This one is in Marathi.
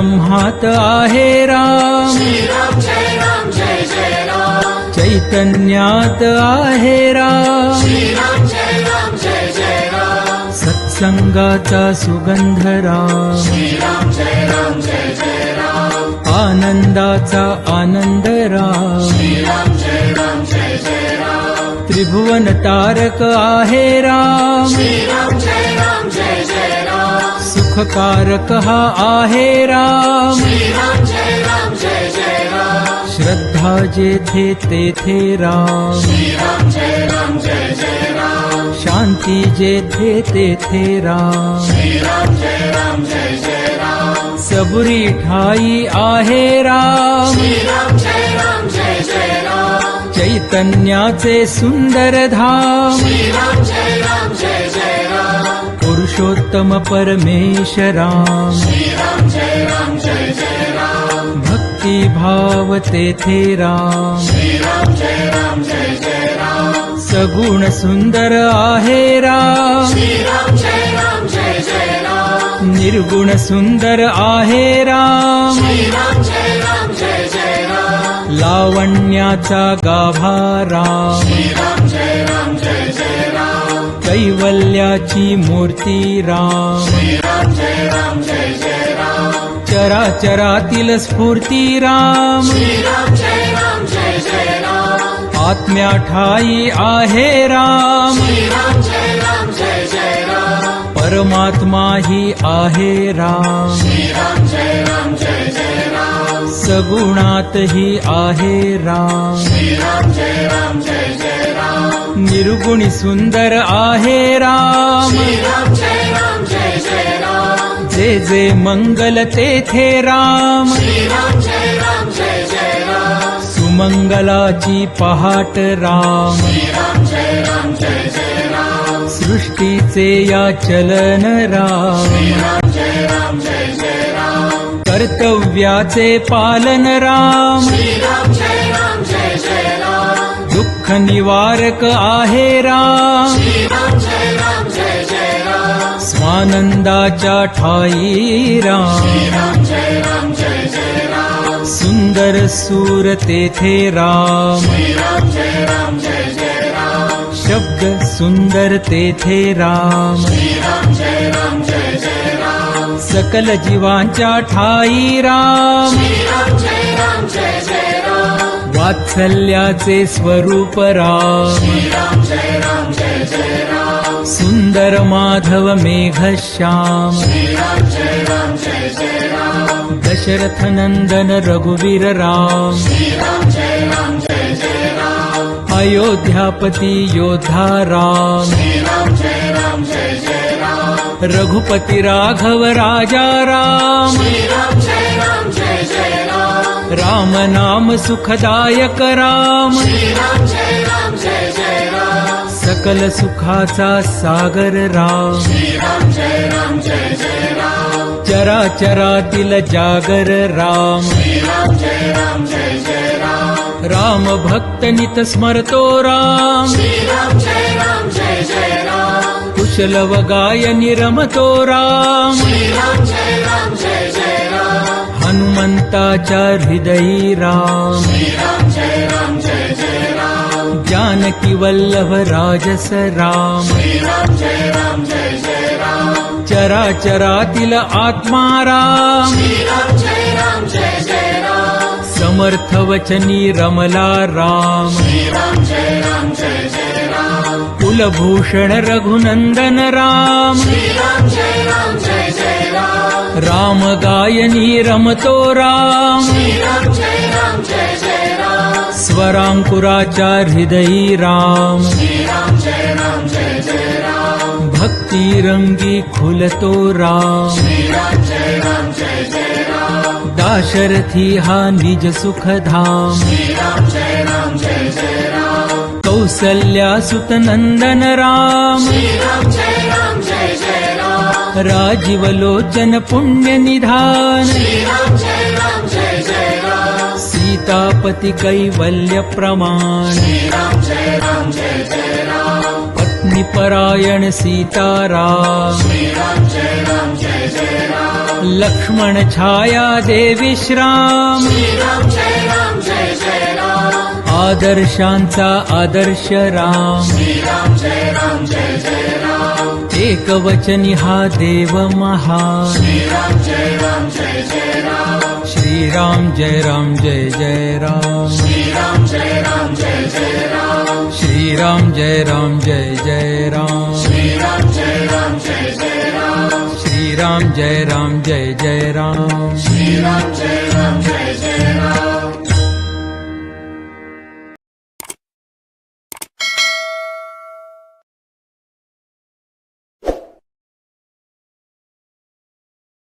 ब्रह्मात आहे राम, चैतन्यात आहे राम, सत्संगाचा सुगंध राम, आनंदाचा आनंद राम, त्रिभुवन तारक आहे राम, सुखकारक हा आहे राम, श्रद्धा जेथे तेथे राम, शांती जेथे तेथे राम, सबुरी ठाई आहे राम, चैतन्याचे सुंदर धाम, पुरुषोत्तम परमेश राम, भक्ती भाव तेथे राम, सगुण सुंदर आहे राम, निर्गुण सुंदर आहे राम, लावण्याचा गाभा राम, कैवल्याची मूर्ती राम, चराचरातील स्फूर्ती राम, आत्म्या ठाई आहे राम, परमात्मा ही आहे राम, सगुणात ही आहे राम, निर्गुणी सुंदर आहे राम, जे जे मंगल तेथे राम, सुमंगलाची पहाट राम, सृष्टीचे या चलन राम, कर्तव्याचे पालन राम, दुःख निवारक आहे राम, स्वानंदाच्या ठाई राम, सुंदर सूर तेथे राम, शब्द सुंदर तेथे राम, सकल जीवांच्या ठाई राम, वात्सल्याचे स्वरूप राम, सुंदर माधव मेघश्याम, दशरथ नंदन रघुवीर राम, अयोध्यापती योद्धा राम, रघुपती राघव राजा राम, राम नाम सुखदायक राम, सकल सुखाचा सागर राम, चराचरातील जागर राम, राम भक्त नित स्मरतो राम, कुशल व गायनी रमतो राम, हनुमंताच्या हृदयी राम, जानकी वल्लभ राजस राम, चराचरातील आत्मा राम, समर्थ वचनी रमला राम, कुलभूषण रघुनंदन राम, राम गायनी रमतो राम, स्वरांकुराच्या हृदयी राम, भक्ती रंगी खुलतो राम, दाशरथी हा निज सुखधाम, कौसल्या सुत नंदन राम, राजीव लोचन पुण्य निधान, सीतापति कैवल्य प्रमाण, पत्नी परायण सीताराम, लक्ष्मण छाया देवी श्राम श्रीराम जय राम जय जय राम आदर्शांचा आदर्श राम श्रीराम जय राम जय जय राम एकवचनी हा देव महान श्रीराम जय राम जय जय राम श्रीराम जय राम जय जय राम श्रीराम जय राम जय जय राम श्रीराम जय राम जय जय राम श्रीराम जय राम जय जय राम श्रीराम जय राम जय जय राम श्रीराम जय राम जय जय राम